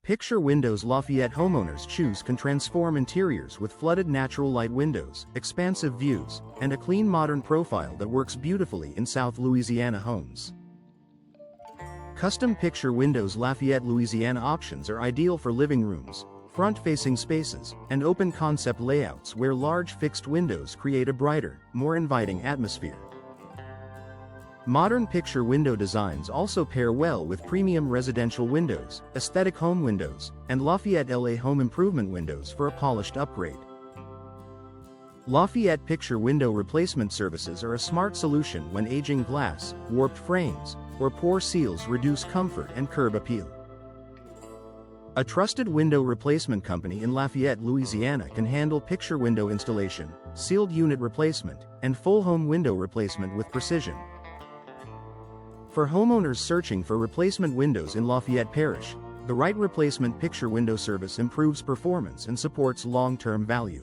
Picture windows Lafayette homeowners choose can transform interiors with flooded natural light windows, expansive views, and a clean modern profile that works beautifully in South Louisiana homes. Custom picture windows Lafayette Louisiana options are ideal for living rooms, front-facing spaces, and open concept layouts where large fixed windows create a brighter, more inviting atmosphere. Modern picture window designs also pair well with premium residential windows, aesthetic home windows, and Lafayette LA home improvement windows for a polished upgrade. Lafayette picture window replacement services are a smart solution when aging glass, warped frames, or poor seals reduce comfort and curb appeal. A trusted window replacement company in Lafayette, Louisiana can handle picture window installation, sealed unit replacement, and full home window replacement with precision. For homeowners searching for replacement windows in Lafayette Parish, the right replacement picture window service improves performance and supports long-term value.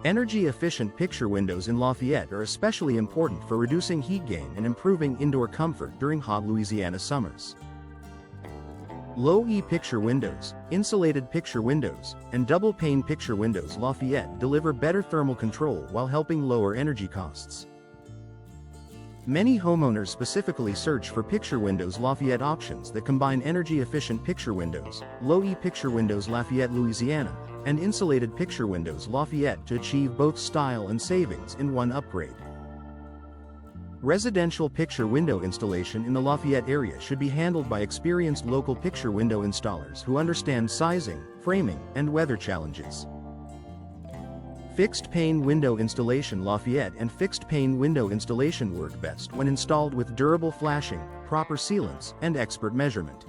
Energy-efficient picture windows in Lafayette are especially important for reducing heat gain and improving indoor comfort during hot Louisiana summers. Low-E picture windows, insulated picture windows, and double-pane picture windows Lafayette deliver better thermal control while helping lower energy costs. Many homeowners specifically search for picture windows Lafayette options that combine energy-efficient picture windows, low-E picture windows Lafayette, Louisiana, and insulated picture windows Lafayette to achieve both style and savings in one upgrade. Residential picture window installation in the Lafayette area should be handled by experienced local picture window installers who understand sizing, framing, and weather challenges. Fixed pane window installation Lafayette and fixed pane window installation work best when installed with durable flashing, proper sealants, and expert measurement.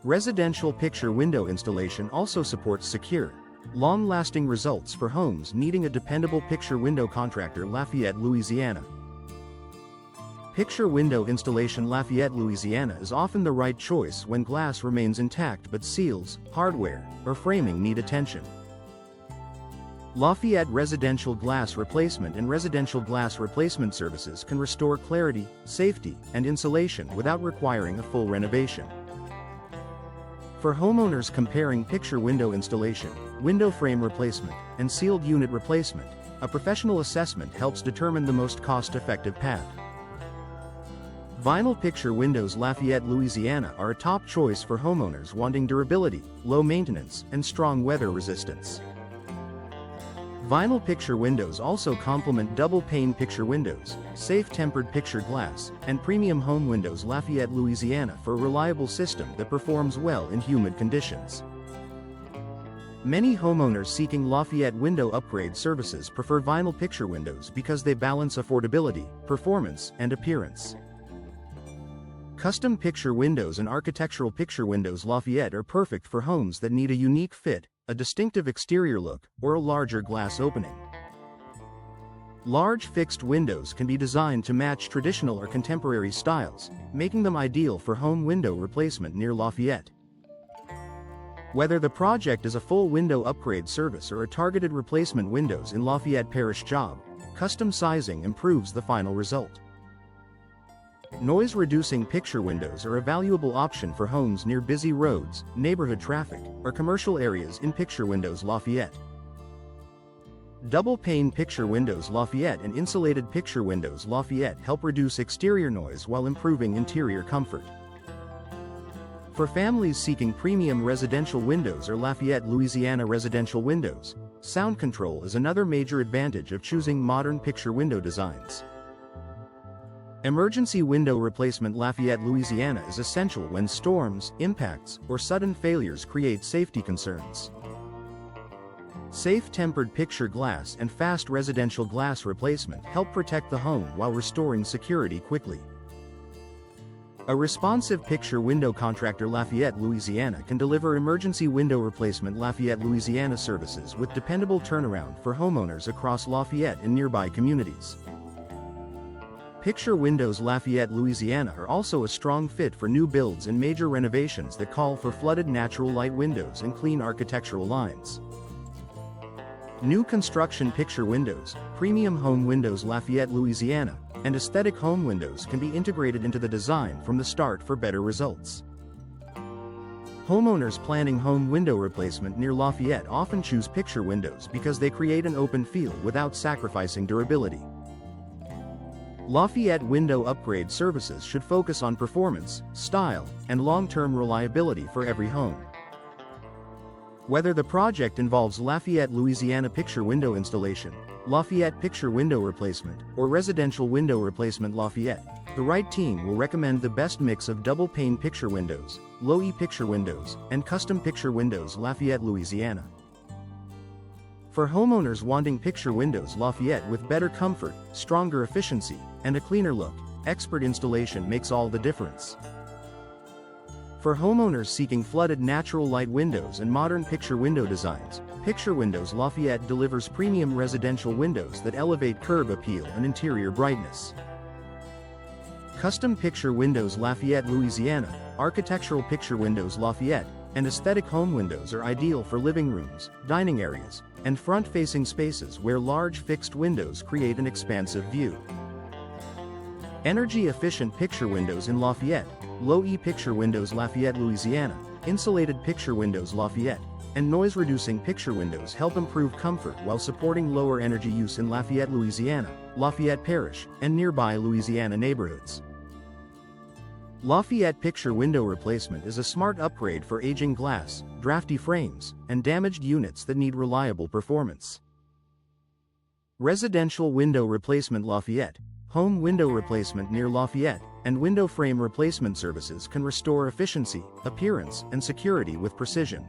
Residential picture window installation also supports secure, long-lasting results for homes needing a dependable picture window contractor Lafayette, Louisiana. Picture window installation Lafayette, Louisiana is often the right choice when glass remains intact but seals, hardware, or framing need attention. Lafayette residential glass replacement and residential glass replacement services can restore clarity, safety, and insulation without requiring a full renovation. For homeowners comparing picture window installation, window frame replacement, and sealed unit replacement, a professional assessment helps determine the most cost-effective path. Vinyl picture windows Lafayette, Louisiana are a top choice for homeowners wanting durability, low maintenance, and strong weather resistance. Vinyl picture windows also complement double-pane picture windows, safe tempered picture glass, and premium home windows Lafayette, Louisiana for a reliable system that performs well in humid conditions. Many homeowners seeking Lafayette window upgrade services prefer vinyl picture windows because they balance affordability, performance, and appearance. Custom picture windows and architectural picture windows Lafayette are perfect for homes that need a unique fit, a distinctive exterior look, or a larger glass opening. Large fixed windows can be designed to match traditional or contemporary styles, making them ideal for home window replacement near Lafayette. Whether the project is a full window upgrade service or a targeted replacement windows in Lafayette Parish job, custom sizing improves the final result. Noise-reducing picture windows are a valuable option for homes near busy roads, neighborhood traffic, or commercial areas in picture windows Lafayette. Double-pane picture windows Lafayette and insulated picture windows Lafayette help reduce exterior noise while improving interior comfort. For families seeking premium residential windows or Lafayette, Louisiana residential windows, sound control is another major advantage of choosing modern picture window designs. Emergency window replacement Lafayette, Louisiana is essential when storms, impacts, or sudden failures create safety concerns. Safe tempered picture glass and fast residential glass replacement help protect the home while restoring security quickly. A responsive picture window contractor Lafayette, Louisiana can deliver emergency window replacement Lafayette, Louisiana services with dependable turnaround for homeowners across Lafayette and nearby communities. Picture windows Lafayette, Louisiana are also a strong fit for new builds and major renovations that call for flooded natural light windows and clean architectural lines. New construction picture windows, premium home windows Lafayette, Louisiana, and aesthetic home windows can be integrated into the design from the start for better results. Homeowners planning home window replacement near Lafayette often choose picture windows because they create an open feel without sacrificing durability. Lafayette window upgrade services should focus on performance, style, and long-term reliability for every home. Whether the project involves Lafayette Louisiana picture window installation, Lafayette picture window replacement, or residential window replacement Lafayette, the right team will recommend the best mix of double pane picture windows, low-E picture windows, and custom picture windows Lafayette Louisiana. For homeowners wanting picture windows Lafayette with better comfort, stronger efficiency, and a cleaner look, expert installation makes all the difference. For homeowners seeking flooded natural light windows and modern picture window designs, Picture Windows Lafayette delivers premium residential windows that elevate curb appeal and interior brightness. Custom Picture Windows Lafayette Louisiana, Architectural Picture Windows Lafayette, and Aesthetic Home Windows are ideal for living rooms, dining areas, and front-facing spaces where large fixed windows create an expansive view. Energy-efficient picture windows in Lafayette, Low-E Picture Windows Lafayette Louisiana, Insulated Picture Windows Lafayette, and noise-reducing picture windows help improve comfort while supporting lower energy use in Lafayette, Louisiana, Lafayette Parish, and nearby Louisiana neighborhoods. Lafayette Picture Window Replacement is a smart upgrade for aging glass, drafty frames, and damaged units that need reliable performance. Residential Window Replacement Lafayette, Home window replacement near Lafayette, and window frame replacement services can restore efficiency, appearance, and security with precision.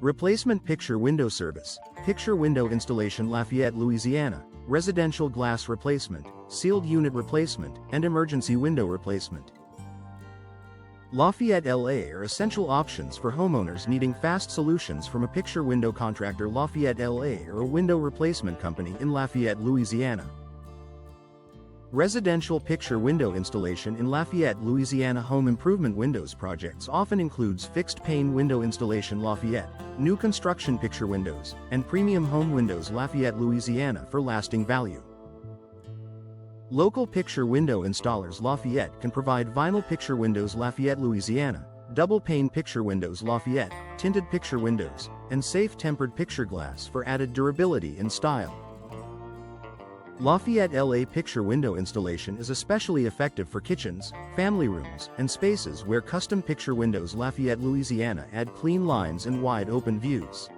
Replacement Picture Window Service, Picture Window Installation Lafayette, Louisiana, Residential Glass Replacement, Sealed Unit Replacement, and Emergency Window Replacement. Lafayette, LA are essential options for homeowners needing fast solutions from a picture window contractor. Lafayette, LA or a window replacement company in Lafayette, Louisiana. Residential picture window installation in Lafayette, Louisiana. Home improvement windows projects often includes fixed pane window installation Lafayette, new construction picture windows, and premium home windows Lafayette, Louisiana for lasting value. Local picture window installers Lafayette can provide vinyl picture windows Lafayette, Louisiana, double pane picture windows Lafayette, tinted picture windows, and safe tempered picture glass for added durability and style. Lafayette, LA picture window installation is especially effective for kitchens, family rooms, and spaces where custom picture windows Lafayette, Louisiana add clean lines and wide open views.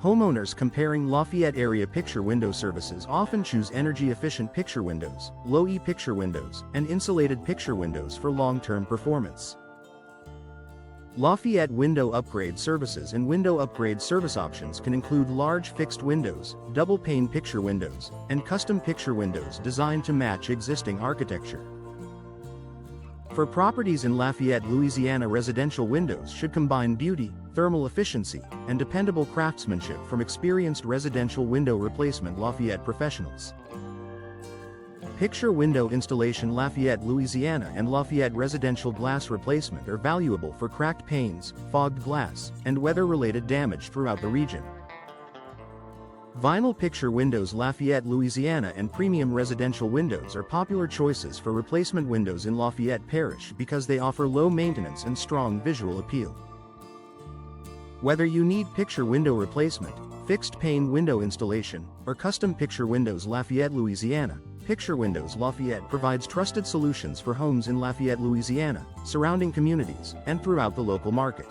Homeowners comparing Lafayette area picture window services often choose energy-efficient picture windows, low-E picture windows, and insulated picture windows for long-term performance. Lafayette window upgrade services and window upgrade service options can include large fixed windows, double pane picture windows, and custom picture windows designed to match existing architecture. For properties in Lafayette, Louisiana, residential windows should combine beauty, thermal efficiency, and dependable craftsmanship from experienced residential window replacement Lafayette professionals. Picture window installation Lafayette, Louisiana and Lafayette residential glass replacement are valuable for cracked panes, fogged glass, and weather-related damage throughout the region. Vinyl picture windows Lafayette, Louisiana and premium residential windows are popular choices for replacement windows in Lafayette Parish because they offer low maintenance and strong visual appeal. Whether you need picture window replacement, fixed pane window installation, or custom picture windows Lafayette, Louisiana, Picture Windows Lafayette provides trusted solutions for homes in Lafayette, Louisiana, surrounding communities, and throughout the local market.